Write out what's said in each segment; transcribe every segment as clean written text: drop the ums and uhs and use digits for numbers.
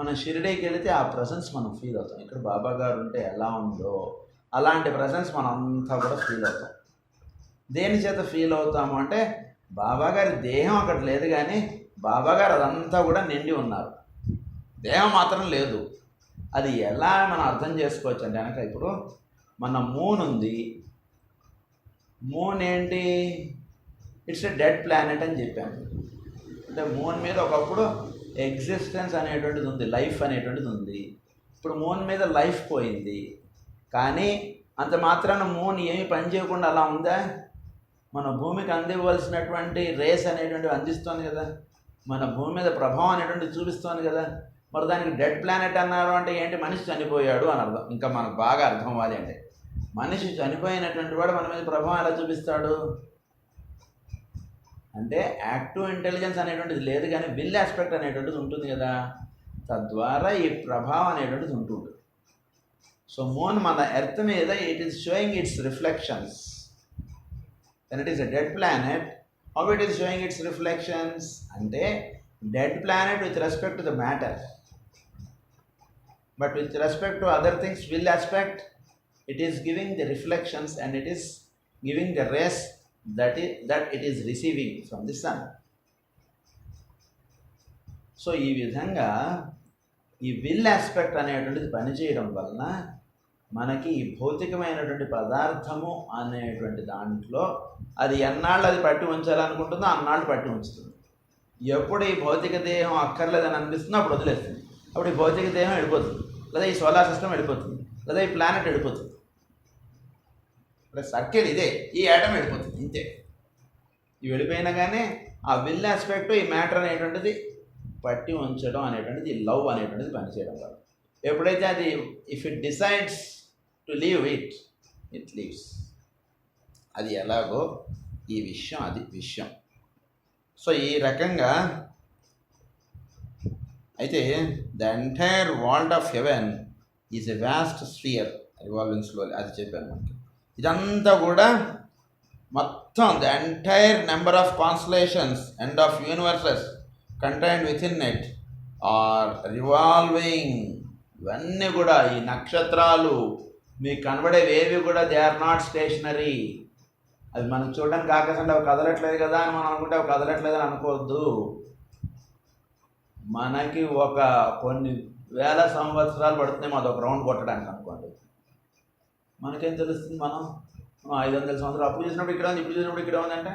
మనం షిరిడీకి వెళితే ఆ ప్రజెన్స్ మనం ఫీల్ అవుతాం. ఇక్కడ బాబా గారు ఉంటే ఎలా ఉందో అలాంటి ప్రజెన్స్ మనం అంతా కూడా ఫీల్ అవుతాం. దేని చేత ఫీల్ అవుతాము అంటే బాబా గారి దేహం అక్కడ లేదు, కానీ బాబా గారు అదంతా కూడా నిండి ఉన్నారు, దేహం మాత్రం లేదు. అది ఎలా మనం అర్థం చేసుకోవచ్చు అంటే కనుక ఇప్పుడు మన మూన్ ఉంది. మూన్ ఏంటి? ఇట్స్ ఎ డెడ్ ప్లానెట్ అని చెప్పాను. అంటే మూన్ మీద ఒకప్పుడు ఎగ్జిస్టెన్స్ అనేటువంటిది ఉంది, లైఫ్ అనేటువంటిది ఉంది. ఇప్పుడు మూన్ మీద లైఫ్ పోయింది, కానీ అంత మాత్రాన మూన్ ఏమి పని చేయకుండా అలా ఉందా? మన భూమికి అందివ్వాల్సినటువంటి రేస్ అనేటువంటివి అందిస్తోంది కదా, మన భూమి మీద ప్రభావం అనేటువంటిది చూపిస్తోంది కదా. మరి దానికి డెడ్ ప్లానెట్ అన్నారు అంటే ఏంటి? మనిషి చనిపోయాడు అని అర్థం. ఇంకా మనకు బాగా అర్థం అవ్వాలి అంటే మనిషి చనిపోయినటువంటి వాడు మన మీద ప్రభావం ఎలా చూపిస్తాడు అంటే యాక్టివ్ ఇంటెలిజెన్స్ అనేటువంటిది లేదు, కానీ విల్ ఆస్పెక్ట్ అనేటువంటిది ఉంటుంది కదా, తద్వారా ఈ ప్రభావం అనేటువంటిది ఉంటుంది. సో మూన్ మన ఎర్త్ మీద it is showing its reflections. And it is a dead planet. How it is showing its reflections అంటే dead planet with respect to the matter, but with respect to other things will aspect it is giving the reflections and it is giving the rays that it is receiving from the sun. So ఈ విధంగా ఈ will aspect అనేటువంటిది పనిచేయడం వలన మనకి ఈ భౌతికమైనటువంటి పదార్థము అనేటువంటి దాంట్లో అది ఎన్నాళ్ళు అది పట్టి ఉంచాలనుకుంటుందో అన్నాళ్ళు పట్టి ఉంచుతుంది. ఎప్పుడు ఈ భౌతిక దేహం అక్కర్లేదని అనిపిస్తుందో అప్పుడు వదిలేస్తుంది. అప్పుడు ఈ భౌతిక దేహం వెళ్ళిపోతుంది, లేదా ఈ సోలార్ సిస్టమ్ వెళ్ళిపోతుంది, లేదా ఈ ప్లానెట్ వెళ్ళిపోతుంది. ఇప్పుడు సర్కిల్ ఇదే, ఈ యాటమ్ వెళ్ళిపోతుంది, ఇంతే. ఇవి వెళ్ళిపోయినా కానీ ఆ విల్ ఆస్పెక్ట్ ఈ మ్యాటర్ అనేటువంటిది పట్టి ఉంచడం అనేటువంటిది, ఈ లవ్ అనేటువంటిది పనిచేయడం వల్ల ఎప్పుడైతే అది if it decides to leave it leaves. అది ఎలాగో ఈ విషయం, అది విషయం. సో ఈ రకంగా అయితే the entire world of heaven is a vast sphere revolving slowly, అది చెప్పాను మనకి. ఇదంతా కూడా మొత్తం the entire number of constellations and of universes contained within it are revolving. ఇవన్నీ కూడా ఈ నక్షత్రాలు మీకు కనబడేవేవి కూడా దే ఆర్ నాట్ స్టేషనరీ. అవి మనం చూడడానికి ఆకాశంలో అవి కదలట్లేదు కదా అని మనం అనుకుంటే అవి కదలట్లేదు అని అనుకోవద్దు. మనకి ఒక కొన్ని వేల సంవత్సరాలు పడుతున్నాయి అదొక రౌండ్ కొట్టడానికి అనుకోండి. మనకేం తెలుస్తుంది? మనం 500 సంవత్సరాలు అప్పుడు చూసినప్పుడు ఇక్కడ ఉంది, ఇప్పుడు చూసినప్పుడు ఇక్కడ ఉందంటే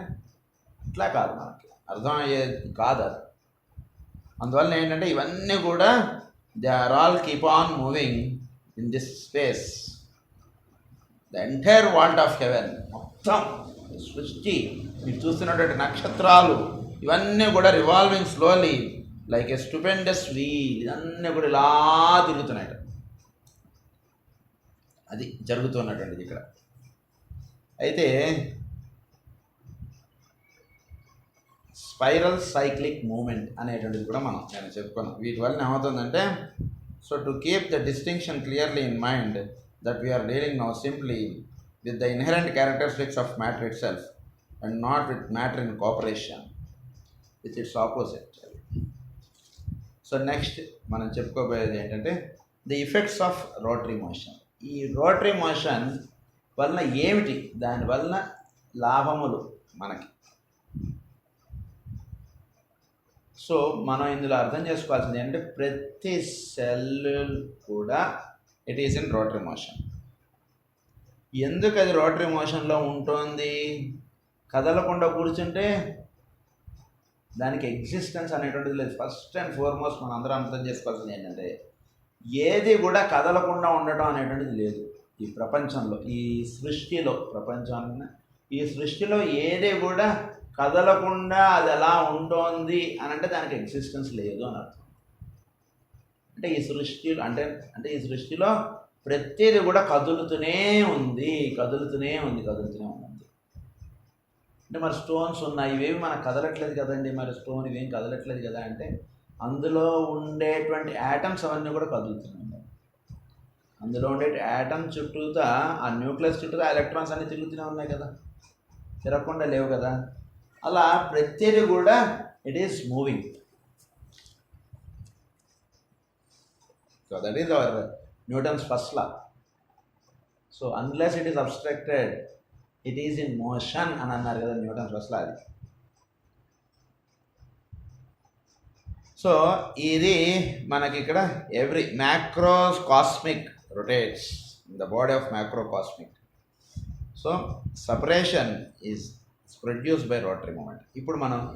ఇట్లా కాదు, మనకి అర్థమయ్యేది కాదు అది. అందువల్ల ఏంటంటే ఇవన్నీ కూడా they are all keep on moving in this space. The entire world of heaven, మొత్తం సృష్టి మీరు చూస్తున్నటువంటి నక్షత్రాలు ఇవన్నీ కూడా revolving slowly like a stupendous wheel. ఇవన్నీ కూడా ఇలా తిరుగుతున్నాయి. అది జరుగుతున్నటువంటిది ఇక్కడ. అయితే స్పైరల్ సైక్లిక్ మూమెంట్ అనేటువంటిది కూడా నేను చెప్పుకున్నాం. వీటి వల్ల ఏమవుతుందంటే, so to keep the distinction clearly in mind that we're dealing now simply with the inherent characteristics of matter itself and not with matter in cooperation with its opposite. So next మనం చెప్పుకోబోయేది ఏంటంటే the effects of rotary motion. ఈ rotary motion వలన ఏమిటి, దానివల్ల లాభములు మనకి. So మనం ఇందులో అర్థం చేసుకోవాల్సింది ఏంటంటే ప్రతి సెల్ కూడా it is in rotary motion. ఎందుకు అది రోటరీ మోషన్లో ఉంటుంది? కదలకుండా కూర్చుంటే దానికి ఎగ్జిస్టెన్స్ అనేటువంటిది లేదు. ఫస్ట్ అండ్ ఫార్మోస్ట్ మనం అందరం అర్థం చేసుకోవాల్సింది ఏంటంటే ఏది కూడా కదలకుండా ఉండటం అనేటువంటిది లేదు ఈ ప్రపంచంలో, ఈ సృష్టిలో. ఈ సృష్టిలో ఏది కూడా కదలకుండా అది ఎలా ఉంటుంది అని అంటే దానికి ఎగ్జిస్టెన్స్ లేదు అని అర్థం. అంటే ఈ సృష్టిలో అంటే ఈ సృష్టిలో ప్రతిదీ కూడా కదులుతూనే ఉంది. అంటే మరి స్టోన్స్ ఉన్నాయి, ఇవేవి మనకు కదలట్లేదు కదండి, మరి స్టోన్ ఇవేం కదలట్లేదు కదా అంటే అందులో ఉండేటువంటి యాటమ్స్ అవన్నీ కూడా కదులుతున్నాయి. అందులో ఉండే యాటమ్ చుట్టూతా ఆ న్యూక్లియస్ చుట్టూతా ఎలక్ట్రాన్స్ అన్నీ తిరుగుతూనే ఉన్నాయి కదా, తిరగకుండా లేవు కదా. అలా ప్రతిదీ కూడా it is moving. So that is our Newton's first law. So unless it is obstructed it is in motion అని అన్నారు కదా న్యూటన్స్ ఫస్ట్ లా. అది సో ఇది మనకి ఇక్కడ every macrocosmic rotates in the body of macrocosmic. So separation is produced by rotary movement.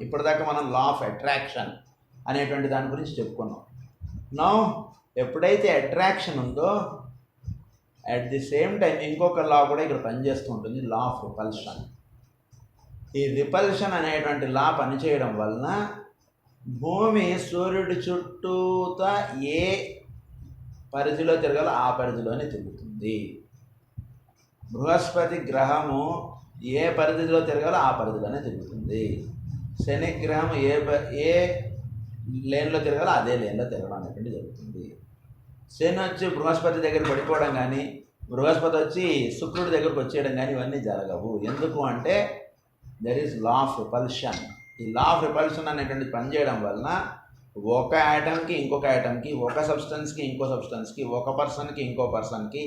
ఇప్పటిదాకా మనం law of attraction అనేటువంటి దాని గురించి చెప్పుకున్నాం. నౌ ఎప్పుడైతే అట్రాక్షన్ ఉందో అట్ ది సేమ్ టైం ఇంకొక లా కూడా ఇక్కడ పనిచేస్తూ ఉంటుంది, లా ఆఫ్ రిపల్షన్. ఈ రిపల్షన్ అనేటువంటి లా పనిచేయడం వలన భూమి సూర్యుడి చుట్టూతా ఏ పరిధిలో తిరగాలో ఆ పరిధిలోనే తిరుగుతుంది. బృహస్పతి గ్రహము ఏ పరిధిలో తిరగాలో ఆ పరిధిలోనే తిరుగుతుంది. శని గ్రహం ఏ లేన్లో తిరగాలో అదే లేన్లో తిరగడం అనేటువంటి జరుగుతుంది. శని వచ్చి బృహస్పతి దగ్గర పడిపోవడం కానీ, బృహస్పతి వచ్చి శుక్రుడి దగ్గరకు వచ్చేయడం కానీ ఇవన్నీ జరగవు. ఎందుకు అంటే there is law of repulsion. ఈ లా ఆఫ్ రిపల్షన్ అనేటువంటి పనిచేయడం వలన ఒక యాటమ్కి ఇంకొక యాటమ్కి, ఒక సబ్స్టెన్స్కి ఇంకో సబ్స్టెన్స్కి, ఒక పర్సన్కి ఇంకో పర్సన్కి,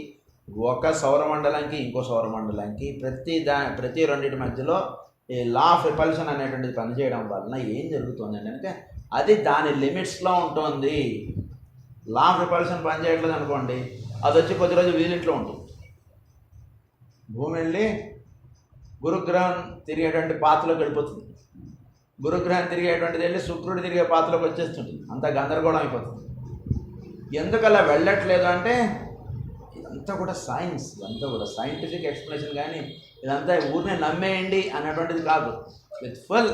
ఒక సౌరమండలంకి ఇంకో సౌరమండలంకి, ప్రతి రెండింటి మధ్యలో ఈ లా ఆఫ్ రిపల్షన్ అనేటువంటిది పనిచేయడం వలన ఏం జరుగుతుంది అంటే అది దాని లిమిట్స్లో ఉంటుంది. లా ఆఫ్ రిపల్షన్ పనిచేయట్లేదు అనుకోండి, అది వచ్చి కొద్ది రోజు వీలింట్లో ఉంటుంది. భూమి వెళ్ళి గురుగ్రహం తిరిగేటువంటి పాత్రలోకి వెళ్ళిపోతుంది, గురుగ్రహం తిరిగేటువంటిది వెళ్ళి శుక్రుడు తిరిగే పాత్రలోకి వచ్చేస్తుంటుంది, అంతా గందరగోళం అయిపోతుంది. ఎందుకు అలా వెళ్ళట్లేదు అంటే ఇదంతా కూడా సైన్స్, ఇదంతా కూడా సైంటిఫిక్ ఎక్స్ప్లెనేషన్. కానీ ఇదంతా ఊరినే నమ్మేయండి అనేటువంటిది కాదు, విత్ ఫుల్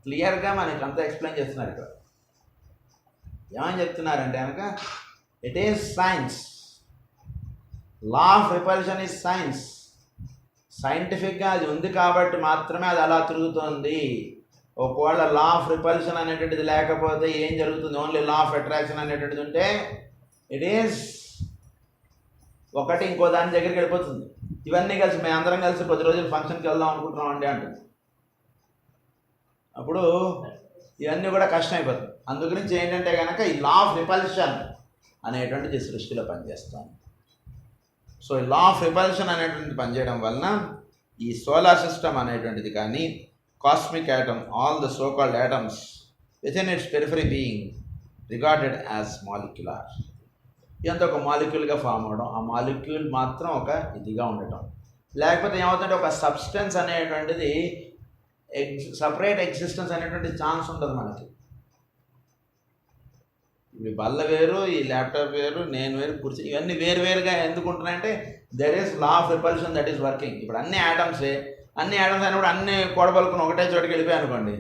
క్లియర్గా మనకి అంతా ఎక్స్ప్లెయిన్ చేస్తున్నారు. ఇక్కడ ఏమని చెప్తున్నారంటే కనుక it is science, law of repulsion is science. సైంటిఫిక్గా అది ఉంది కాబట్టి మాత్రమే అది అలా తిరుగుతుంది. ఒకవేళ లా ఆఫ్ రిపల్షన్ అనేటువంటిది లేకపోతే ఏం జరుగుతుంది, ఓన్లీ లా ఆఫ్ అట్రాక్షన్ అనేటువంటిది ఉంటే ఇట్ ఈస్ ఒకటి ఇంకో దాని దగ్గరికి వెళ్ళిపోతుంది. ఇవన్నీ కలిసి మేము అందరం కలిసి 10 రోజులు ఫంక్షన్కి వెళ్దాం అనుకుంటున్నాం అండి అంటుంది. అప్పుడు ఇవన్నీ కూడా కష్టం అయిపోతుంది. అందుగురించి ఏంటంటే కనుక ఈ లా ఆఫ్ రిపల్షన్ అనేటువంటిది సృష్టిలో పనిచేస్తాను. సో ఈ లా ఆఫ్ రిపల్షన్ అనేటువంటిది పనిచేయడం వలన ఈ సోలార్ సిస్టమ్ అనేటువంటిది కానీ, cosmic atom, all the so called atoms with in it's periphery being regarded as molecular. ఇదంతా ఒక మాలిక్యూల్గా ఫామ్ అవడం, ఆ మాలిక్యూల్ మాత్రం ఒక ఇదిగా ఉండటం. లేకపోతే ఏమవుతుందంటే ఒక సబ్స్టెన్స్ అనేటువంటిది సపరేట్ ఎగ్జిస్టెన్స్ అనేటువంటి ఛాన్స్ ఉండదు మనకి. ఇప్పుడు బల్ల వేరు, ఈ ల్యాప్టాప్ వేరు, నేను వేరు, కుర్చీ, ఇవన్నీ వేరువేరుగా ఎందుకు ఉంటున్నాయంటే there is law of repulsion that is working. ఇప్పుడు అన్ని యాటమ్సే, అన్ని యాటమ్స్ అయినప్పుడు అన్ని కూడబలుకుని ఒకటే చోటుకి వెళ్ళిపోయాయి అనుకోండి,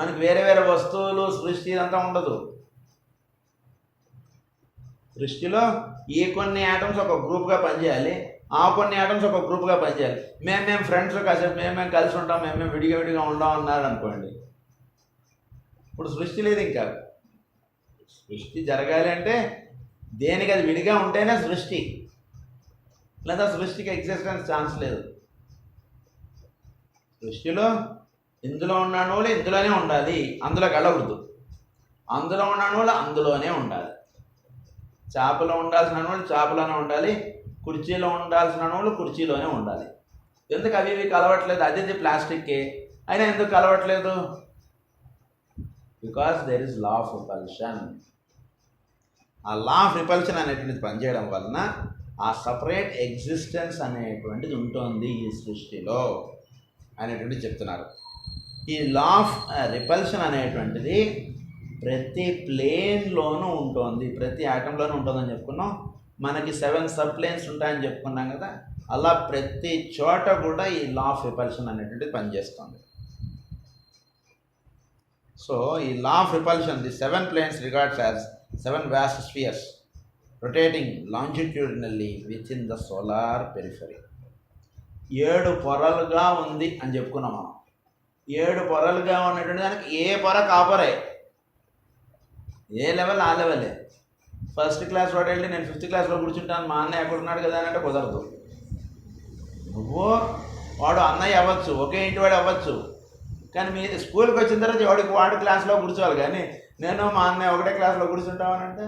మనకి వేరే వేరే వస్తువులు సృష్టి ఇదంతా ఉండదు. సృష్టిలో ఈ కొన్ని యాటమ్స్ ఒక గ్రూప్గా పనిచేయాలి, ఆ కొన్ని యాటమ్స్ ఒక గ్రూప్గా పనిచేయాలి. మేము ఫ్రెండ్స్ కాసేపు మేము కలిసి ఉంటాం, మేము విడిగా ఉంటాం అన్నారు అనుకోండి, ఇప్పుడు సృష్టి లేదు. ఇంకా సృష్టి జరగాలి అంటే దేనికి అది విడిగా ఉంటేనే సృష్టి, లేదా సృష్టికి ఎగ్జిస్టెన్స్ ఛాన్స్ లేదు. సృష్టిలో ఇందులో ఉన్నాను వాళ్ళు ఇందులోనే ఉండాలి, అందులోకి వెళ్ళకూడదు. అందులో ఉన్నాను వాళ్ళు అందులోనే ఉండాలి. చేపలో ఉండాల్సిన వాళ్ళు చేపలోనే ఉండాలి, కుర్చీలో ఉండాల్సిన వాళ్ళు కుర్చీలోనే ఉండాలి. ఎందుకు అవి ఇవి కలవట్లేదు? అది ప్లాస్టిక్కే అయినా ఎందుకు కలవట్లేదు? Because there is law of repulsion. ఆ లా ఆఫ్ రిపల్షన్ అనేటువంటిది పనిచేయడం వలన ఆ సపరేట్ ఎగ్జిస్టెన్స్ అనేటువంటిది ఉంటుంది ఈ సృష్టిలో అనేటువంటిది చెప్తున్నారు. ఈ లా ఆఫ్ రిపల్షన్ అనేటువంటిది ప్రతి ప్లేన్లోనూ ఉంటుంది, ప్రతి ఆటంలోనూ ఉంటుందని చెప్పుకున్నాం. మనకి 7 సబ్ ప్లేన్స్ ఉంటాయని చెప్పుకున్నాం కదా, అలా ప్రతి చోట కూడా ఈ లా ఆఫ్ రిపల్షన్ అనేటువంటిది పనిచేస్తుంది. సో ఈ లా of repulsion the 7 planes regards as 7 vast spheres rotating longitudinally within the solar periphery. 7 పొరలుగా ఉంది అని చెప్పుకున్నాం మనం. 7 పొరలుగా ఉన్నటువంటి దానికి ఏ పొర కాపరే, ఏ లెవెల్ ఆ లెవెలే. ఫస్ట్ క్లాస్ వాడు వెళ్ళి నేను 5th క్లాస్లో కూర్చుంటాను, మా అన్నయ్య ఎక్కడున్నాడు కదా అని అంటే కుదరదు. నువ్వు వాడు అన్నయ్య అవ్వచ్చు, ఒకే ఇంటి వాడు అవ్వచ్చు, కానీ మీ స్కూల్కి వచ్చిన తర్వాత వాడి క్లాస్లో కూర్చోవాలి. కానీ నేను మా అన్నయ్య ఒకటే క్లాస్లో కూర్చుంటామనంటే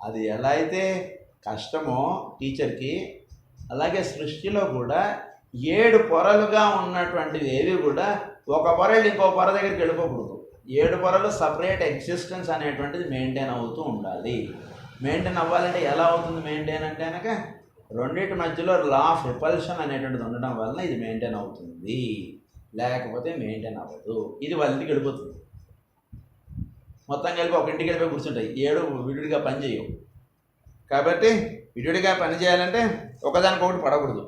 అది ఎలా అయితే కష్టమో టీచర్కి, అలాగే సృష్టిలో కూడా 7 పొరలుగా ఉన్నటువంటివి ఏవి కూడా ఒక పొర వెళ్ళి ఇంకో పొర దగ్గరికి వెళ్ళిపోకూడదు. 7 పొరలు సపరేట్ ఎగ్జిస్టెన్స్ అనేటువంటిది మెయింటైన్ అవుతూ ఉండాలి. మెయింటైన్ అవ్వాలంటే ఎలా అవుతుంది మెయింటైన్ అంటే కనుక రెండింటి మధ్యలో లా ఆఫ్ రిపల్షన్ అనేటువంటిది ఉండడం వలన ఇది మెయింటైన్ అవుతుంది, లేకపోతే మెయింటైన్ అవ్వదు. ఇది వాళ్ళ ఇంటికి వెళ్ళిపోతుంది. మొత్తం కలిపి ఒక ఇంటికి వెళ్ళిపోయి కూర్చుంటాయి. 7 విడివిడిగా పని చేయవు. కాబట్టి విడివిడిగా పని చేయాలంటే ఒకదానికొకటి పడకూడదు.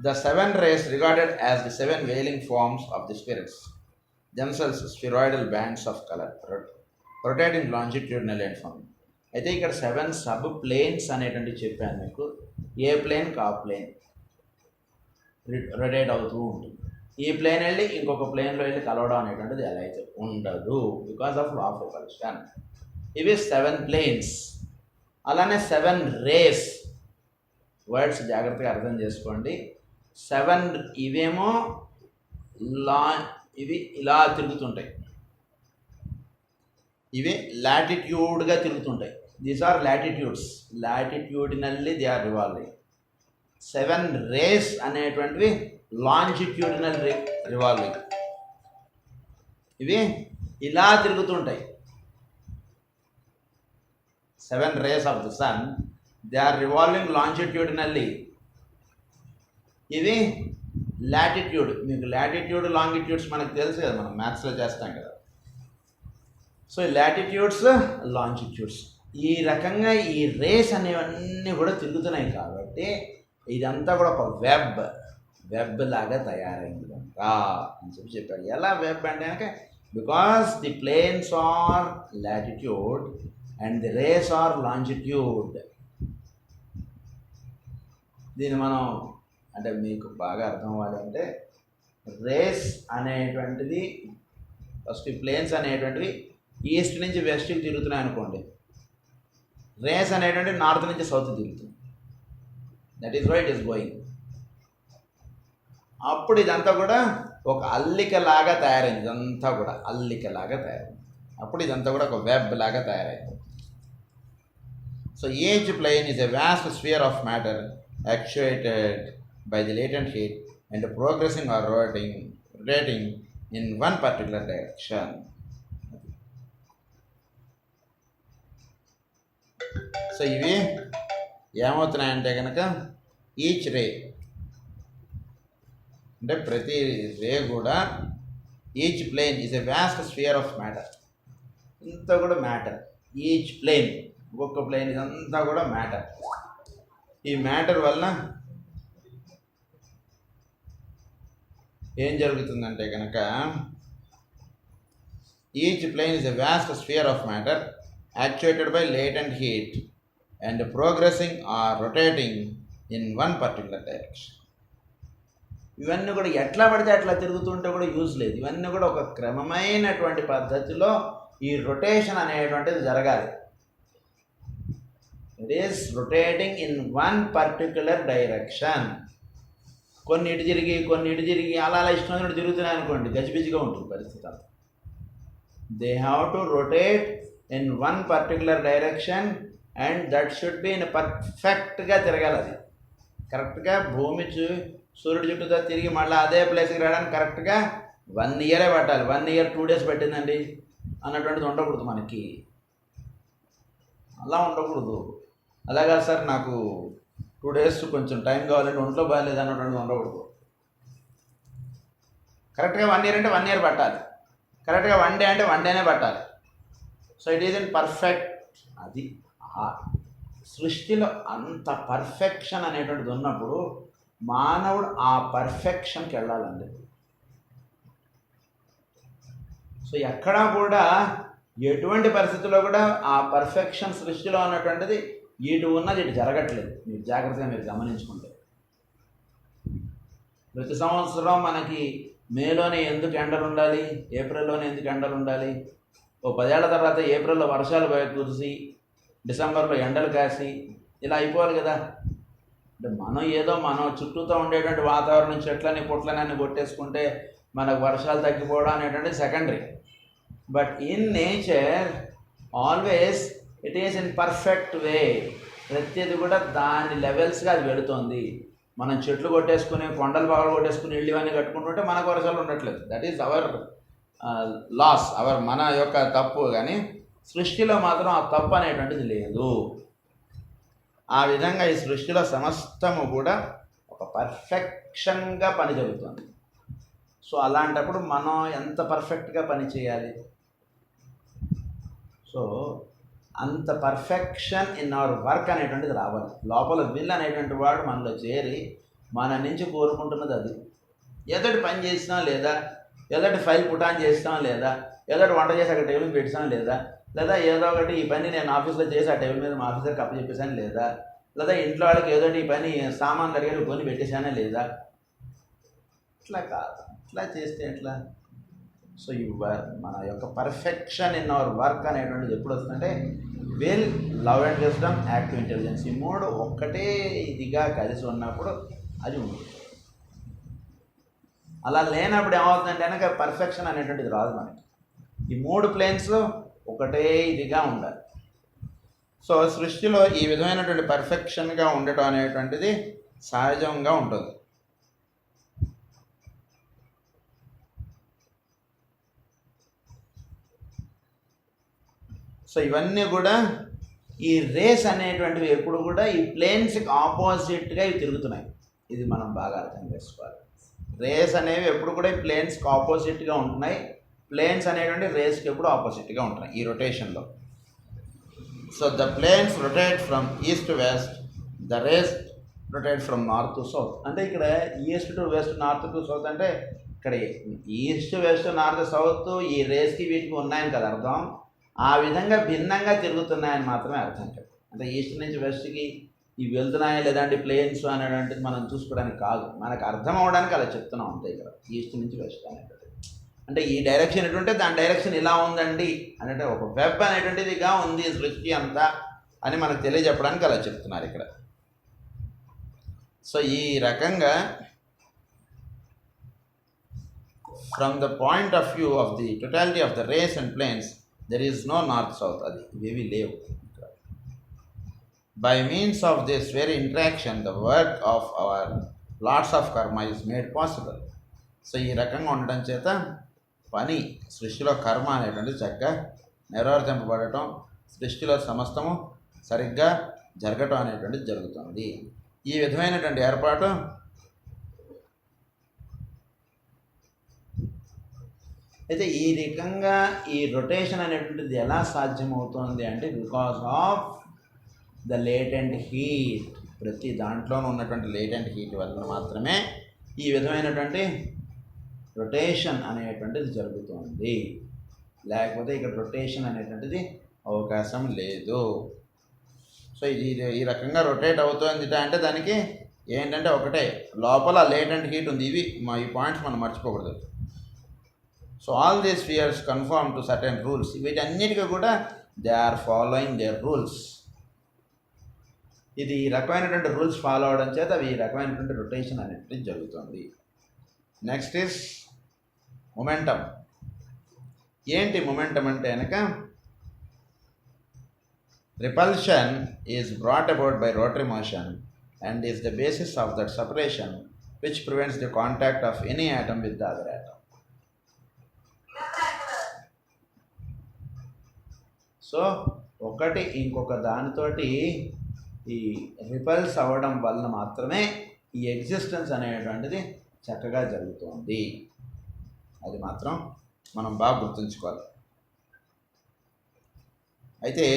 The 7 rays regarded as the 7 veiling forms of the spirits, themselves spheroidal bands of color, rotating longitudinally and firmly. అయితే ఇక్కడ 7 సబ్ ప్లేన్స్ అనేటువంటి చెప్పాను మీకు. ఏ ప్లేన్ కా ప్లేన్ రొటేట్ అవుతూ ఉంటుంది. ఈ ప్లేన్ వెళ్ళి ఇంకొక ప్లేన్లో వెళ్ళి కలవడం అనేటువంటిది ఎలా అయితే ఉండదు, because of law of repulsion. ఇవి 7 ప్లేన్స్. అలానే 7 రేస్. వర్డ్స్ జాగ్రత్తగా అర్థం చేసుకోండి. 7 ఇవేమో ఇవి ఇలా తిరుగుతుంటాయి, ఇవి లాటిట్యూడ్గా తిరుగుతుంటాయి. These are latitudes. Latitudinally they are revolving. 7 rays అనేటువంటివి లాంజిట్యూడినల్ రివాల్వింగ్. ఇవి ఇలా తిరుగుతుంటాయి. 7 rays of the sun, they are revolving longitudinally. ఇవి లాటిట్యూడ్. మీకు లాటిట్యూడ్ లాంగిట్యూడ్స్ మనకు తెలుసు కదా, మనం మ్యాథ్స్లో చేస్తాం కదా. సో లాటిట్యూడ్స్ లాంజిట్యూడ్స్ ఈ రకంగా ఈ రేస్ అనేవన్నీ కూడా తిరుగుతున్నాయి. కాబట్టి ఇదంతా కూడా ఒక వెబ్ లాగా తయారైంది అని చెప్పారు. ఎలా వెబ్ అంటే కనుక because the planes are latitude and the rays are longitude. దీన్ని మనం అంటే మీకు బాగా అర్థం అవ్వాలంటే రేస్ అనేటువంటిది ఫస్ట్ ఈ ప్లేన్స్ అనేటువంటివి ఈస్ట్ నుంచి వెస్ట్కి తిరుగుతున్నాయి అనుకోండి. రేస్ అనేటువంటి నార్త్ నుంచి సౌత్ తిరుగుతుంది. That is why it is going. అప్పుడు ఇదంతా కూడా ఒక అల్లికలాగా తయారైంది. ఇదంతా కూడా అల్లికలాగా తయారైంది. అప్పుడు ఇదంతా కూడా ఒక వెబ్ లాగా తయారైంది. So each plane is a vast sphere of matter actuated by the latent heat and progressing or rotating in one particular direction. So ఇవి ఏమవుతున్నాయంటే కనుక ఈచ్ రే అంటే ప్రతి రే కూడా each plane is a vast sphere of matter. ఇంత కూడా matter. Each plane ఒక్కొక్క plane ఇదంతా కూడా మ్యాటర్. ఈ మ్యాటర్ వలన ఏం జరుగుతుందంటే కనుక each plane is a vast sphere of matter actuated by latent heat and progressing or rotating in one particular direction. ఇవన్నీ కూడా ఎట్లా పడితే అట్లా తిరుగుతుంటే కూడా యూజ్ లేదు. ఇవన్నీ కూడా ఒక క్రమమైనటువంటి పద్ధతిలో ఈ రొటేషన్ అనేటువంటిది జరగాలి. It is rotating in one particular direction. కొన్ని ఇటు తిరిగి అలా ఇష్టం వచ్చినట్టు తిరుగుతున్నాయి అనుకోండి, గజిబిజిగా ఉంటుంది పరిస్థితి అంతా. They have to rotate in one particular direction and that should be in పర్ఫెక్ట్గా తిరగాలి. అది కరెక్ట్గా భూమి సూర్యుడి చుట్టూతో తిరిగి మళ్ళీ అదే ప్లేస్కి రావడానికి కరెక్ట్గా 1 year పట్టాలి. 1 year 2 days పట్టిందండి అన్నటువంటిది ఉండకూడదు మనకి. అలా ఉండకూడదు. అలాగా సార్ నాకు 2 days కొంచెం టైం కావాలంటే ఒంట్లో బాగాలేదు అన్నటువంటిది ఉండకూడదు. కరెక్ట్గా 1 year అంటే 1 year పట్టాలి. కరెక్ట్గా 1 day అంటే 1 dayనే పట్టాలి. So it is in perfect. అది సృష్టిలో అంత పర్ఫెక్షన్ అనేటువంటిది ఉన్నప్పుడు మానవుడు ఆ పర్ఫెక్షన్కి వెళ్ళాలండి. సో ఎక్కడా కూడా ఎటువంటి పరిస్థితుల్లో కూడా ఆ పర్ఫెక్షన్ సృష్టిలో ఉన్నటువంటిది ఇటు ఉన్నది ఇటు జరగట్లేదు. మీరు జాగ్రత్తగా మీరు గమనించుకుంటే ప్రతి సంవత్సరం మనకి మేలోనే ఎందుకు ఎండలు ఉండాలి, ఏప్రిల్లోనే ఎందుకు ఎండలు ఉండాలి, ఓ 10 ఏళ్ల తర్వాత ఏప్రిల్లో వర్షాలు కురిసి డిసెంబర్లో ఎండలు కాసి ఇలా అయిపోవాలి కదా. అంటే మనం చుట్టూతో ఉండేటువంటి వాతావరణం చెట్లని పుట్లని కొట్టేసుకుంటే మనకు వర్షాలు తగ్గిపోవడం అనేటువంటిది secondary. But in nature always it is in perfect వే. ప్రతిది కూడా దాని లెవెల్స్గా అది వెళుతోంది. మనం చెట్లు కొట్టేసుకుని కొండలు బాగా కొట్టేసుకుని ఇళ్ళు ఇవన్నీ కట్టుకుంటుంటే మనకు వర్షాలు ఉండట్లేదు. దట్ ఈస్ అవర్ లాస్, మన యొక్క తప్పు. కానీ సృష్టిలో మాత్రం ఆ తప్పు అనేటువంటిది లేదు. ఆ విధంగా ఈ సృష్టిలో సమస్తము కూడా ఒక పర్ఫెక్షన్గా పని జరుగుతుంది. సో అలాంటప్పుడు మనం ఎంత పర్ఫెక్ట్గా పని చేయాలి? సో అంత పర్ఫెక్షన్ ఇన్ అవర్ వర్క్ అనేటువంటిది రావాలి. లోపల విల్ అనేటువంటి వాడు మనలో చేరి మన నుంచి కోరుకుంటున్నది అది. ఏదోటి పని చేసినా లేదా, ఏదోటి ఫైల్ పుటాన్ చేస్తాం లేదా, ఏదోటి వంట చేసి అక్కడ టేబుల్ పెట్టాం లేదా, ఏదో ఒకటి ఈ పని నేను ఆఫీస్లో చేసి ఆ టేబుల్ మీద మా ఆఫీసర్కి అప్పచెప్పేసాను లేదా ఇంట్లో వాళ్ళకి ఏదోటి ఈ పని సామాన్లు అడిగి కొని పెట్టేశానా లేదా. ఇట్లా కాదు. ఇట్లా చేస్తే ఎట్లా? సో మన యొక్క పర్ఫెక్షన్ ఇన్ అవర్ వర్క్ అనేటువంటిది ఎప్పుడు వస్తుందంటే will, love and wisdom, active intelligence, ఈ మూడు ఒక్కటే ఇదిగా కలిసి ఉన్నప్పుడు అది ఉంటుంది. అలా లేనప్పుడు ఏమవుతుందంటే కనుక పర్ఫెక్షన్ అనేటువంటిది రాదు మనకి. ఈ మూడు ప్లేన్స్ ఒకటే ఇదిగా ఉండాలి. సో సృష్టిలో ఈ విధమైనటువంటి పర్ఫెక్షన్గా ఉండటం అనేటువంటిది సహజంగా ఉంటుంది. సో ఇవన్నీ కూడా ఈ రేస్ అనేటువంటివి ఎప్పుడు కూడా ఈ ప్లేన్స్కి ఆపోజిట్గా ఇవి తిరుగుతున్నాయి. ఇది మనం బాగా అర్థం చేసుకోవాలి. రేస్ అనేవి ఎప్పుడు కూడా ఈ ప్లేన్స్కి ఆపోజిట్గా ఉంటున్నాయి. ప్లేన్స్ అనేటువంటి రేస్కి ఎప్పుడు ఆపోజిట్గా ఉంటున్నాయి ఈ రొటేషన్లో. So the planes rotate from east to west, the rays rotate from north to south. అంటే ఇక్కడ east to west, north to south అంటే ఇక్కడ ఈస్ట్ వెస్ట్ నార్త్ సౌత్ ఈ రేస్కి వీటికి ఉన్నాయని కదా అర్థం. ఆ విధంగా భిన్నంగా తిరుగుతున్నాయని మాత్రమే అర్థం కాదు. అంటే ఈస్ట్ నుంచి వెస్ట్కి ఇవి వెళ్తున్నాయా లేదంటే ప్లేన్స్ అనేటువంటిది మనం చూసుకోవడానికి కాదు, మనకు అర్థం అవ్వడానికి అలా చెప్తున్నాం అంతే. ఇక్కడ ఈస్ట్ నుంచి వెస్ట్ అనేటువంటిది అంటే ఈ డైరెక్షన్ ఎటుంటే దాని డైరెక్షన్ ఇలా ఉందండి అంటే ఒక వెబ్ అనేటువంటిదిగా ఉంది సృష్టి అంతా అని మనకు తెలియజెప్పడానికి అలా చెప్తున్నారు ఇక్కడ. సో ఈ రకంగా from the point of view of the totality of the rays and planes there is no north south, అది ఇవేవి లేవు. By means of this very interaction the work of our lots of karma is made possible. So ఈ రకంగా ఉండటం చేత పని సృష్టిలో కర్మ అనేటువంటి చక్కగా నిర్వర్తింపబడటం, సృష్టిలో సమస్తము సరిగ్గా జరగటం అనేటువంటిది జరుగుతుంది. ఈ విధమైనటువంటి ఏర్పాటు అయితే ఈ రకంగా ఈ రొటేషన్ అనేటువంటిది ఎలా సాధ్యమవుతుంది అంటే because of the latent heat. ప్రతి దాంట్లోనూ ఉన్నటువంటి లేటెంట్ హీట్ వల్ల మాత్రమే ఈ విధమైనటువంటి రొటేషన్ అనేటువంటిది జరుగుతుంది. లేకపోతే ఇక్కడ రొటేషన్ అనేటువంటిది అవకాశం లేదు. సో ఇది ఈ రకంగా రొటేట్ అవుతుంది అంటే దానికి ఏంటంటే ఒకటే లోపల లేటెంట్ హీట్ ఉంది. ఇవి ఈ పాయింట్స్ మనం మర్చిపోకూడదు. So all these spheres conform to certain rules. వీటన్నిటికీ కూడా they are following their rules. ఇది ఈ రకమైనటువంటి రూల్స్ ఫాలో అవడం చేత అవి ఈ రకమైనటువంటి రొటేషన్ అనేటువంటిది జరుగుతుంది. Next is momentum. ఏంటి మొమెంటమ్ అంటే కనుక repulsion is brought about by rotary motion and is the basis of that separation which prevents the contact of any atom with the other atom. So ఒకటి ఇంకొక దానితోటి ఈ repulse అవ్వడం వలన మాత్రమే ఈ ఎగ్జిస్టెన్స్ అనేటువంటిది చక్కగా జరుగుతుంది. అది మాత్రం మనం బాగా గుర్తుంచుకోవాలి. అయితే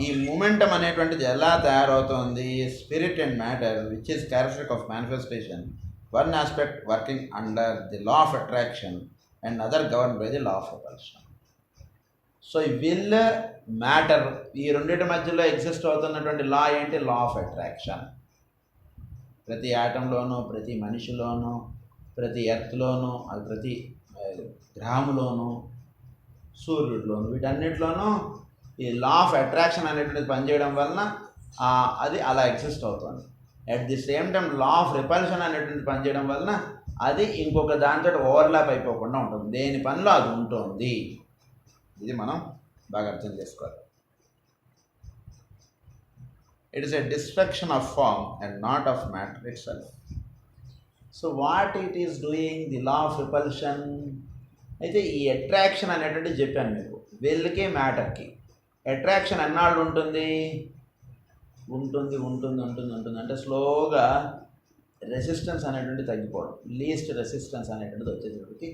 ఈ మూమెంటం అనేటువంటిది ఎలా తయారవుతుంది? Spirit and matter which is characteristic of manifestation, one aspect working under the law of attraction and other govern by the law of repulsion. So ఈ విల్, మ్యాటర్ ఈ రెండింటి మధ్యలో ఎగ్జిస్ట్ అవుతున్నటువంటి లా ఏంటి? Law of attraction. ప్రతి ఆటంలోనూ, ప్రతి మనిషిలోనూ, ప్రతి ఎర్త్లోనూ, అది ప్రతి గ్రహంలోనూ, సూర్యుడిలోనూ, వీటన్నిటిలోనూ ఈ లా ఆఫ్ అట్రాక్షన్ అనేటువంటిది పనిచేయడం వలన అది అలా ఎగ్జిస్ట్ అవుతుంది. At the same time law of repulsion అనేటువంటి పనిచేయడం వలన అది ఇంకొక దాంతో ఓవర్లాప్ అయిపోకుండా ఉంటుంది. దేని పనిలో అది ఉంటుంది. ఇది మనం బాగా అర్థం చేసుకోవాలి. It is a destruction of form and not of matter itself. So what it is doing, the law of repulsion. అయితే ఈ అట్రాక్షన్ అనేటువంటి చెప్పాను మీకు, వీళ్ళకి మ్యాటర్కి అట్రాక్షన్ ఎన్నాళ్ళు ఉంటుంది ఉంటుంది ఉంటుంది ఉంటుంది ఉంటుంది అంటే స్లోగా రెసిస్టెన్స్ అనేటువంటి తగ్గిపోవడం, లీస్ట్ రెసిస్టెన్స్ అనేటువంటిది వచ్చేటప్పటికి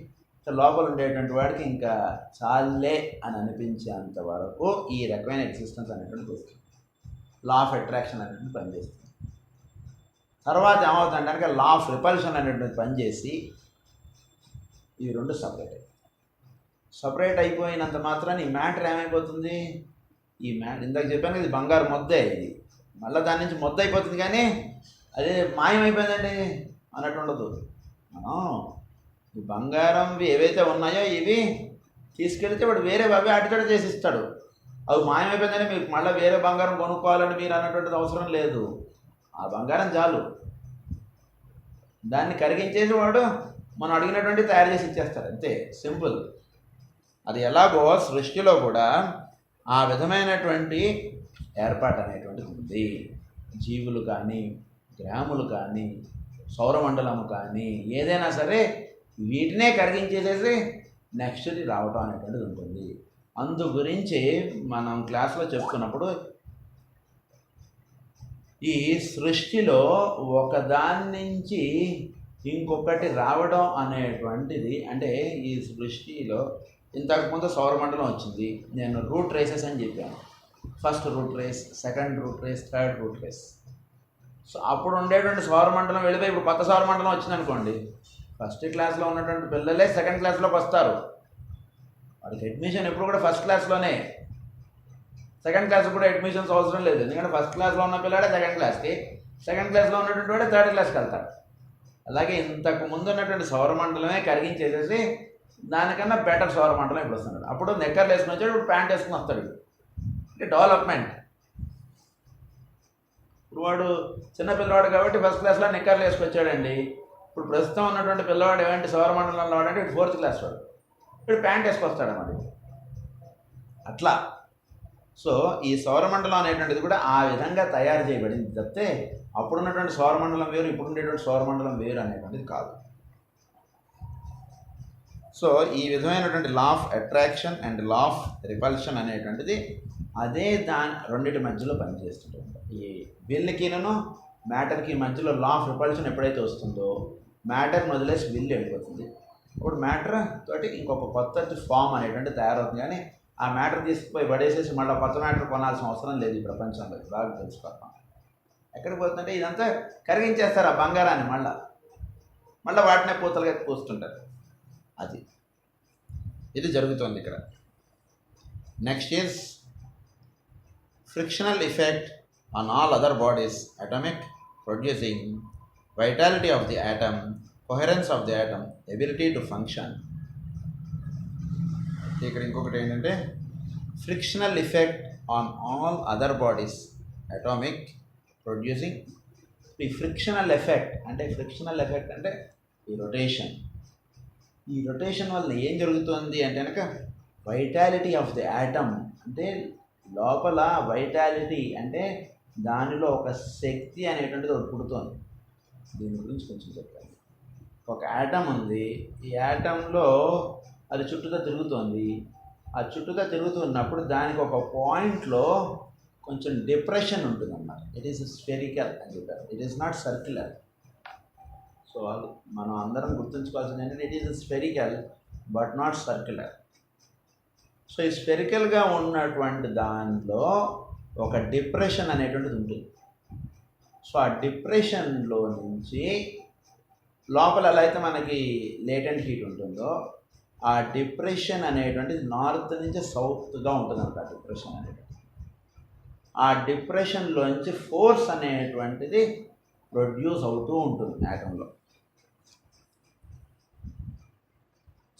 లోపల ఉండేటువంటి వాడికి ఇంకా చాలే అని అనిపించేంత వరకు ఈ రకమైన ఎగ్జిస్టెన్స్ అనేటువంటిది వస్తుంది. లా ఆఫ్ అట్రాక్షన్ అనేటువంటి పనిచేస్తుంది. తర్వాత ఏమవుతుందంటే కనుక లా ఆఫ్ రిపల్షన్ అనేటువంటి పనిచేసి ఇవి రెండు సపరేట్ అయిపోయినంత మాత్రాన్ని ఈ మ్యాటర్ ఏమైపోతుంది, ఈ మ్యాటర్ ఇందాక చెప్పాను ఇది బంగారు ముద్దే, ఇది మళ్ళీ దాని నుంచి ముద్ద అయిపోతుంది కానీ అదే మాయమైపోయిందండి అన్నట్టు ఉండదు. మనం ఈ బంగారం ఏవైతే ఉన్నాయో ఇవి తీసుకెళ్తే వాడు వేరే అవి అటుచోట చేసి ఇస్తాడు. అవి మాయమైపోయిందని మీకు మళ్ళీ వేరే బంగారం కొనుక్కోవాలని మీరు అన్నటువంటిది అవసరం లేదు. ఆ బంగారం చాలు, దాన్ని కరిగించేసి వాడు మనం అడిగినటువంటి తయారు చేసి ఇచ్చేస్తాడు, అంతే, సింపుల్. అది ఎలాగో సృష్టిలో కూడా ఆ విధమైనటువంటి ఏర్పాటు అనేటువంటిది ఉంది. జీవులు కానీ, గ్రహములు కానీ, సౌరమండలము కానీ ఏదైనా సరే వీటినే కరిగించేసేసి నెక్స్ట్ది రావటం అనేటువంటిది ఉంటుంది. అందు గురించి మనం క్లాస్లో చెప్పుకున్నప్పుడు ఈ సృష్టిలో ఒకదాని నుంచి ఇంకొకటి రావడం అనేటువంటిది, అంటే ఈ సృష్టిలో ఇంతకుముందు సౌరమండలం వచ్చింది, నేను రూట్ రేసెస్ అని చెప్పాను. First root race, second root race, third root race. So అప్పుడు ఉండేటువంటి సౌరమండలం వెళ్ళిపోయి ఇప్పుడు కొత్త సౌరమండలం వచ్చిందనుకోండి, ఫస్ట్ క్లాస్లో ఉన్నటువంటి పిల్లలే సెకండ్ క్లాస్లోకి వస్తారు. వాడికి అడ్మిషన్ ఎప్పుడు కూడా ఫస్ట్ క్లాస్లోనే, సెకండ్ క్లాస్ కూడా అడ్మిషన్స్ అవసరం లేదు. ఎందుకంటే ఫస్ట్ క్లాస్లో ఉన్న పిల్లాడే సెకండ్ క్లాస్కి, సెకండ్ క్లాస్లో ఉన్నటువంటి వాడే థర్డ్ క్లాస్కి వెళ్తాడు. అలాగే ఇంతకు ముందు ఉన్నటువంటి సౌరమండలమే కరిగించేసేసి దానికన్నా బెటర్ సౌరమండలం ఇప్పుడు వస్తున్నాడు. అప్పుడు నెక్కర్లు వేసుకుని వచ్చాడు, ఇప్పుడు ప్యాంట్ వేసుకుని వస్తాడు. అంటే డెవలప్మెంట్. ఇప్పుడు వాడు చిన్న పిల్లవాడు కాబట్టి ఫస్ట్ క్లాస్లో నెక్కర్లు వేసుకొచ్చాడండి. ఇప్పుడు ప్రస్తుతం ఉన్నటువంటి పిల్లవాడు ఏమంటే సౌరమండలంలో వాడంటే ఇప్పుడు ఫోర్త్ క్లాస్ వాడు, ఇప్పుడు ప్యాంట్ వేసుకొస్తాడు మరి అట్లా. సో ఈ సౌరమండలం అనేటువంటిది కూడా ఆ విధంగా తయారు చేయబడింది తప్పితే అప్పుడున్నటువంటి సౌరమండలం వేరు, ఇప్పుడు ఉండేటువంటి సౌరమండలం వేరు అనేటువంటిది కాదు. సో ఈ విధమైనటువంటి law of attraction and law of repulsion అనేటువంటిది అదే రెండింటి మధ్యలో పనిచేస్తుంటుంది. ఈ విల్కిను మ్యాటర్కి మధ్యలో లా ఆఫ్ రిపల్షన్ ఎప్పుడైతే వస్తుందో మ్యాటర్ని వదిలేసి విల్ వెళ్ళిపోతుంది. ఇప్పుడు మ్యాటర్ తోటి ఇంకొక కొత్త ఫామ్ అనేటువంటి తయారవుతుంది. కానీ ఆ మ్యాటర్ తీసుకుపోయి పడేసేసి మళ్ళీ కొత్త మ్యాటర్ కొనాల్సిన అవసరం లేదు ఈ ప్రపంచంలో. బాగా తెలుసుకోవాలి. ఎక్కడికి పోతుందంటే ఇదంతా కరిగించేస్తారు ఆ బంగారాన్ని, మళ్ళీ వాటినే పూతలుగా పూస్తుంటారు. ఇది జరుగుతుంది ఇక్కడ. Next is frictional effect on all other bodies, atomic, producing, vitality of the atom, coherence of the atom, ability to function. ఇక్కడ ఇంకొకటి ఏంటంటే frictional effect on all other bodies, atomic, producing. ఈ ఫ్రిక్షనల్ ఎఫెక్ట్ అంటే ఈ rotation వల్ల ఏం జరుగుతుంది అంటే కనుక వైటాలిటీ ఆఫ్ ది యాటమ్, అంటే లోపల వైటాలిటీ అంటే దానిలో ఒక శక్తి అనేటువంటిది ఒకటి పుడుతోంది. దీని గురించి కొంచెం చెప్పాలి. ఒక యాటమ్ ఉంది, ఈ యాటంలో అది చుట్టూతా తిరుగుతోంది. ఆ చుట్టూతా తిరుగుతున్నప్పుడు దానికి ఒక పాయింట్లో కొంచెం డిప్రెషన్ ఉంటుందన్నమాట. ఇట్ ఈస్ స్ఫెరికల్ అని చెప్పారు, it is not circular. So మనం అందరం గుర్తుంచుకోవాల్సింది ఏంటంటే it is spherical but not circular. So ఈ స్ఫెరికల్గా ఉన్నటువంటి దానిలో ఒక డిప్రెషన్ అనేటువంటిది ఉంటుంది. సో ఆ డిప్రెషన్లో నుంచి లోపల ఎలా అయితే మనకి లేటెంట్ హీట్ ఉంటుందో ఆ డిప్రెషన్ అనేటువంటిది నార్త్ నుంచి సౌత్గా ఉంటుంది అన్నమాట. డిప్రెషన్ అనేటువంటిది, ఆ డిప్రెషన్లోంచి ఫోర్స్ అనేటువంటిది ప్రొడ్యూస్ అవుతూ ఉంటుంది యాటంలో.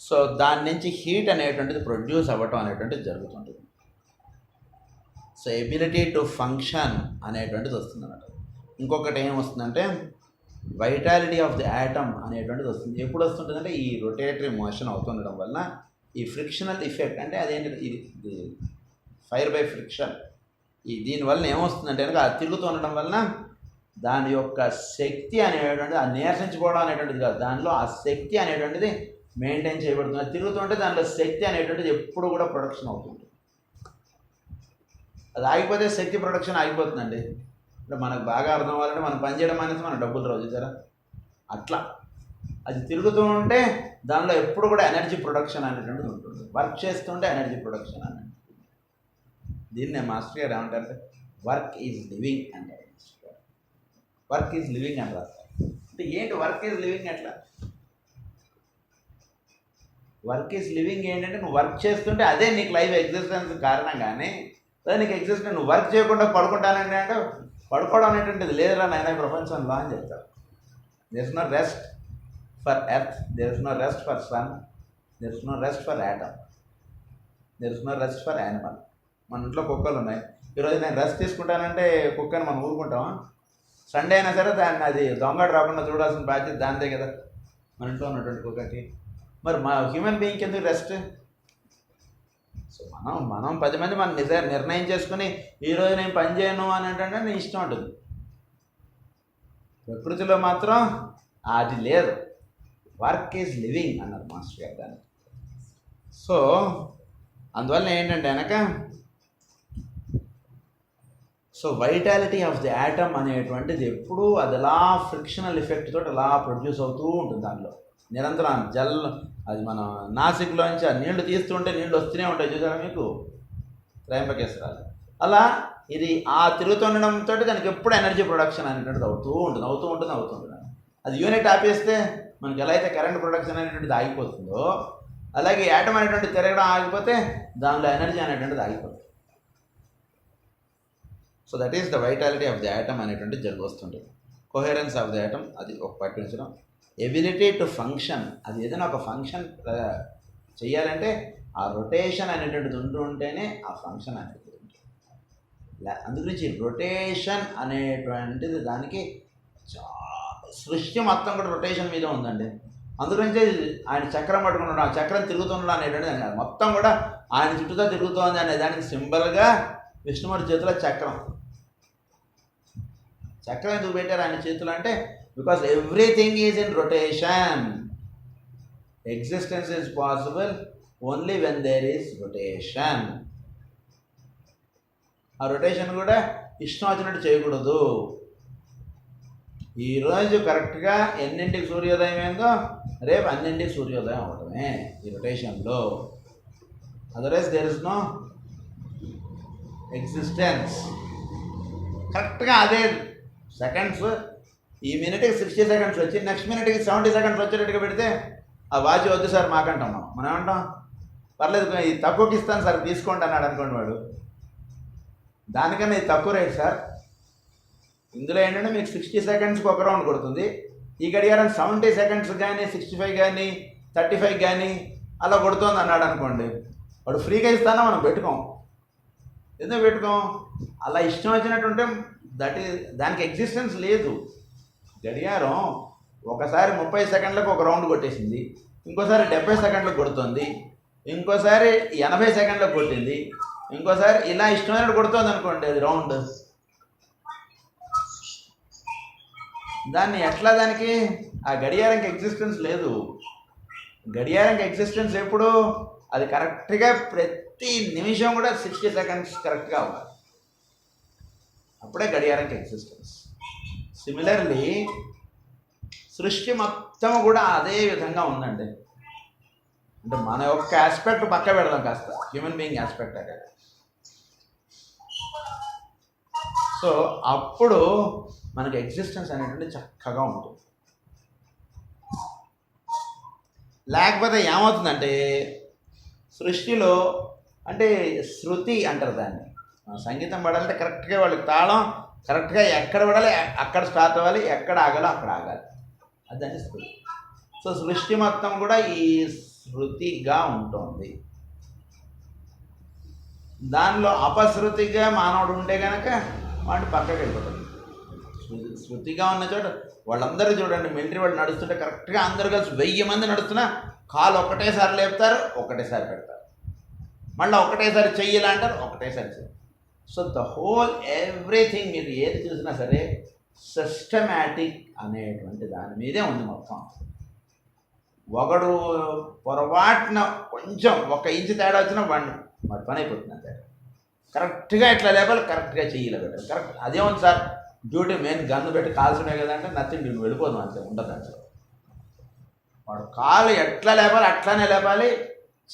సో దాని నుంచి హీట్ అనేటువంటిది ప్రొడ్యూస్ అవ్వటం అనేటువంటిది జరుగుతుంటుంది. సో ఎబిలిటీ టు ఫంక్షన్ అనేటువంటిది వస్తుంది అన్నమాట. ఇంకొకటి ఏం వస్తుందంటే వైటాలిటీ ఆఫ్ ది యాటమ్ అనేటువంటిది వస్తుంది. ఎప్పుడు వస్తుంటుందంటే ఈ రొటేటరీ మోషన్ అవుతుండడం వల్ల ఈ ఫ్రిక్షనల్ ఎఫెక్ట్, అంటే అదేంటి ఇది ఫైర్ బై ఫ్రిక్షన్. దీనివల్ల ఏమొస్తుందంటే కనుక అది తిరుగుతూ ఉండడం వలన దాని యొక్క శక్తి అనేటువంటిది, ఆ నీరసించుకోవడం అనేటువంటిది కాదు, దానిలో ఆ శక్తి అనేటువంటిది మెయింటైన్ చేయబడుతుంది. అది తిరుగుతుంటే దానిలో శక్తి అనేటువంటిది ఎప్పుడు కూడా ప్రొడక్షన్ అవుతుంది. అది ఆగిపోతే శక్తి ప్రొడక్షన్ ఆగిపోతుందండి. అంటే మనకు బాగా అర్థం అవ్వాలంటే మనం పనిచేయడం అనేసి మన డబ్బులు రావు చూసారా, అట్లా అది తిరుగుతూ ఉంటే దానిలో ఎప్పుడు కూడా ఎనర్జీ ప్రొడక్షన్ అనేటువంటిది ఉంటుంది. వర్క్ చేస్తుంటే ఎనర్జీ ప్రొడక్షన్ అనేది. దీన్నే మాస్టర్ గారు ఏమంటారంటే వర్క్ ఈజ్ లివింగ్ అంటారు. వర్క్ ఈజ్ లివింగ్ అని రాస్తారు. అంటే ఏంటి వర్క్ ఈజ్ లివింగ్? ఎట్లా వర్క్ ఈజ్ లివింగ్ ఏంటంటే నువ్వు వర్క్ చేస్తుంటే అదే నీకు లైఫ్ ఎగ్జిస్టెన్స్ కారణంగానే అదే నీకు ఎగ్జిస్టెన్స్. నువ్వు వర్క్ చేయకుండా పడుకుంటానంటే అంటే పడుకోవడం అనేటువంటిది లేదురా నాయన ప్రపంచంలో అని చెప్తారు. There is no rest for earth, there is no rest for sun, there is no rest for atom, there is no rest for animal. మన ఇంట్లో కుక్కలు ఉన్నాయి. ఈరోజు నేను రెస్ట్ తీసుకుంటానంటే కుక్కని మనం ఊరుకుంటామా? సండే అయినా సరే దాన్ని అది దొంగడు రాకుండా చూడాల్సిన బాధ్యత దాందే కదా మన ఇంట్లో ఉన్నటువంటి కుక్కకి. మరి మా హ్యూమన్ బీయింగ్కి ఎందుకు రెస్ట్? సో మనం 10 మంది మనం నిర్ణయం చేసుకుని ఈరోజు నేను పని చేయను అని అంటే నీ ఇష్టం ఉంటుంది. ప్రకృతిలో మాత్రం అది లేదు. వర్క్ ఈజ్ లివింగ్ అన్నారు మాస్టర్ గారు దాన్ని. సో అందువల్ల ఏంటంటే వెనక so vitality of the atom అనేటువంటిది ఎప్పుడూ అది అలా ఫ్రిక్షనల్ ఎఫెక్ట్ తోటి అలా ప్రొడ్యూస్ అవుతూ ఉంటుంది. దానిలో నిరంతరం అది మన నాసిక్లోంచి ఆ నీళ్లు తీస్తుంటే నీళ్ళు వస్తూనే ఉంటాయి చూసారా మీకు, త్రయంబకేశ్వరాలు. అలా ఇది ఆ తిరుగుతుండడంతో దానికి ఎప్పుడు ఎనర్జీ ప్రొడక్షన్ అనేటువంటిది అవుతూ ఉంటుంది. అది యూనిట్ ఆపేస్తే మనకి ఎలా అయితే కరెంట్ ప్రొడక్షన్ అనేటువంటిది ఆగిపోతుందో అలాగే యాటమ్ అనేటువంటి తిరగడం ఆగిపోతే దానిలో ఎనర్జీ అనేటువంటిది ఆగిపోతుంది. So that is the vitality of the atom అనేటువంటి వస్తుంటుంది. కోహెరెన్స్ ఆఫ్ ది యాటమ్ అది ఒక పట్టించడం. ఎబిలిటీ టు ఫంక్షన్, అది ఏదైనా ఒక ఫంక్షన్ చేయాలంటే ఆ రొటేషన్ అనేటువంటిది ఉంటేనే ఆ ఫంక్షన్ అనేది ఉంటుంది. అందుగురించి రొటేషన్ అనేటువంటిది దానికి సృష్టి మొత్తం కూడా రొటేషన్ మీద ఉందండి. అందుగురించి ఆయన చక్రం పట్టుకుంటున్నాడు, ఆ చక్రం తిరుగుతున్నాడు అనేటువంటిది అన్నారు. మొత్తం కూడా ఆయన చుట్టూతో తిరుగుతోంది అనే దానికి సింబల్గా విష్ణుమూర్తి చేతిలో చక్రం ఎందుకు పెట్టారు ఆయన చేతులు అంటే because everything is in rotation. Existence is possible only when there is rotation. ఆ రొటేషన్ కూడా ఇష్టం వచ్చినట్టు చేయకూడదు. ఈరోజు కరెక్ట్గా ఎన్నింటికి సూర్యోదయం ఏందో రేపు అన్నింటికి సూర్యోదయం అవడమే ఈ రొటేషన్లో. Otherwise there is no existence. కరెక్ట్గా అదే సెకండ్స్, ఈ మినిట్కి 60 సెకండ్స్ వచ్చి నెక్స్ట్ మినిట్కి 70 సెకండ్స్ వచ్చేటట్టుగా పెడితే ఆ వాచ్ వద్దు సార్ మాకంటాం మనం ఏమంటాం, పర్లేదు ఇది తక్కువకి ఇస్తాను సార్ తీసుకోండి అన్నాడు అనుకోండి వాడు. దానికన్నా ఇది తక్కువ రేట్ సార్, ఇందులో ఏంటంటే మీకు 60 సెకండ్స్కి ఒక రౌండ్ కొడుతుంది, ఈ గడియారం 70 సెకండ్స్ కానీ 65 కానీ 35 కానీ అలా కొడుతుంది అన్నాడు అనుకోండి, వాడు ఫ్రీగా ఇస్తానా మనం పెట్టుకోం. ఎందుకు పెట్టుకోం? అలా ఇష్టం వచ్చినట్టు ఉంటే దానికి ఎగ్జిస్టెన్స్ లేదు. గడియారం ఒకసారి 30 సెకండ్లకు ఒక రౌండ్ కొట్టేసింది, ఇంకోసారి 70 సెకండ్లకు కొడుతుంది, ఇంకోసారి 80 సెకండ్లకు కొట్టింది, ఇంకోసారి ఇలా ఇష్టమైనట్టు కొడుతుంది అనుకోండి అది రౌండ్. దాన్ని ఎట్లా దానికి ఆ గడియారంకి ఎగ్జిస్టెన్స్ లేదు. గడియారంకి ఎగ్జిస్టెన్స్ ఎప్పుడు అది కరెక్ట్గా ప్రతి నిమిషం కూడా 60 సెకండ్స్ కరెక్ట్గా అవ్వాలి, అప్పుడే గడియారంకి ఎగ్జిస్టెన్స్. సిమిలర్లీ సృష్టి మొత్తం కూడా అదే విధంగా ఉందండి. అంటే మన యొక్క ఆస్పెక్ట్ పక్క పెడదాం కాస్త, హ్యూమన్ బీయింగ్ ఆస్పెక్ట్ అక్కడ. సో అప్పుడు మనకి ఎగ్జిస్టెన్స్ అనేటువంటి చక్కగా ఉంటుంది. లేకపోతే ఏమవుతుందంటే సృష్టిలో అంటే శృతి అంటారు దాన్ని, సంగీతం పడాలంటే కరెక్ట్గా వాళ్ళకి తాళం కరెక్ట్గా ఎక్కడ పడాలి అక్కడ స్టార్ట్ అవ్వాలి, ఎక్కడ ఆగాలో అక్కడ ఆగాలి, అదని శృతి. సో సృష్టి మొత్తం కూడా ఈ శృతిగా ఉంటుంది. దానిలో అపశృతిగా మానవుడు ఉంటే కనుక వాడిని పక్కకి వెళ్ళిపోతాడు. శృతిగా ఉన్న చోట వాళ్ళందరూ చూడండి, మిలిటరీ వాళ్ళు నడుస్తుంటే కరెక్ట్గా అందరూ కలిసి 1000 మంది నడుస్తున్నా కాలు ఒకటేసారి లేపుతారు, ఒకటేసారి పెడతారు. మళ్ళీ ఒకటేసారి చెయ్యాలి అంటారు, ఒకటేసారి చెయ్యాలి. సో ద హోల్ ఎవ్రీథింగ్ మీరు ఏది చూసినా సరే సిస్టమాటిక్ అనేటువంటి దాని మీదే ఉంది మొత్తం. ఒకడు పొరపాటున కొంచెం 1 ఇంచు తేడా వచ్చినా వాడి పని అయిపోతుంది అంతే. కరెక్ట్గా ఇట్లా లేపాలి, కరెక్ట్గా చెయ్యాలి పెట్టాలి. కరెక్ట్ అదేముంది సార్ డ్యూటీ మెయిన్ గన్ను పెట్టి కాల్చునే కదంటే నచ్చింది నువ్వు వెళ్ళిపోదు అంతే, ఉండదు అంతే. వాడు కాలు ఎట్లా లేపాలి అట్లానే లేపాలి,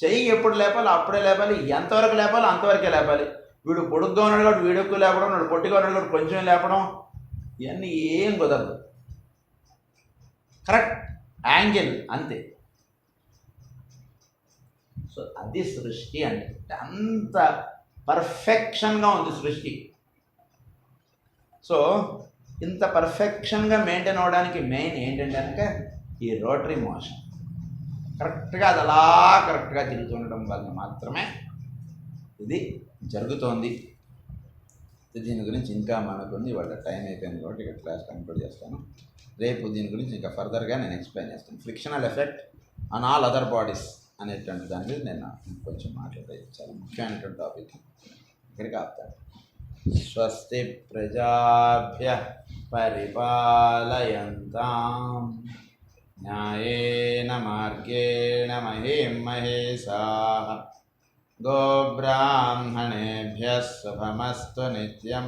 చెయ్యి ఎప్పుడు లేపాలి అప్పుడే లేపాలి, ఎంతవరకు లేపాలి అంతవరకే లేపాలి. వీడు పొడుగ్గా ఉన్నాడు కాబట్టి వీడు ఎక్కువ లేపడం, వీడు పొట్టిగా ఉన్నాడు కాబట్టి కొంచెం లేపడం, ఇవన్నీ ఏం కుదరదు. కరెక్ట్ యాంగిల్ అంతే. సో అది సృష్టి అంటే అంత పర్ఫెక్షన్గా ఉంది సృష్టి. సో ఇంత పర్ఫెక్షన్గా మెయింటైన్ అవ్వడానికి మెయిన్ ఏంటంటే కనుక ఈ రోటరీ మోషన్ కరెక్ట్గా అది అలా కరెక్ట్గా తిరుగుతుండడం వల్ల మాత్రమే ఇది జరుగుతోంది. దీని గురించి ఇంకా మనకుంది, వాళ్ళ టైం అయిపోయింది కాబట్టి ఇక్కడ క్లాస్ కంక్లూడ్ చేస్తాను. రేపు దీని గురించి ఇంకా ఫర్దర్గా నేను ఎక్స్ప్లెయిన్ చేస్తాను. Frictional effect on all other bodies అనేటువంటి దాని మీద నేను కొంచెం మాట్లాడేది చాలా ముఖ్యమైనటువంటి టాపిక్. ఇక్కడికి ఆపుతాను. స్వస్తి ప్రజాభ్యః పరిపాలయంతాం న్యాయేన మార్గేణ మహీం మహేశాః గోబ్రాహ్మణేభ్యः శుభమస్తు నిత్యం.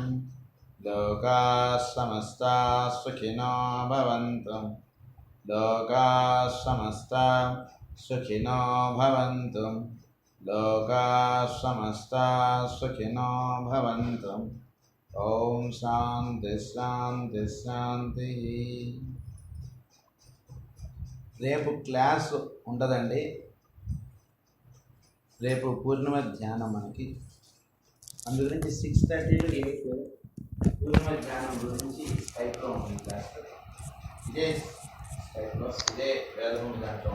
లోకాః సమస్తాః సుఖినో భవంతు. లోకాః సమస్తాః సుఖినో భవంతు. లోకాః సమస్తాః సుఖినో భవంతు. ఓం శాంతి శాంతి శాంతి. రేపు క్లాసు ఉండదండి. రేపు పూర్ణిమ ధ్యానం మనకి, అందు గురించి 6:30 to 8 పూర్ణిమ ధ్యానం గురించి స్కైప్లో ఉంది క్లాస్. ఇదే స్కైప్లో ఇదే వేదభూమి దాంట్లో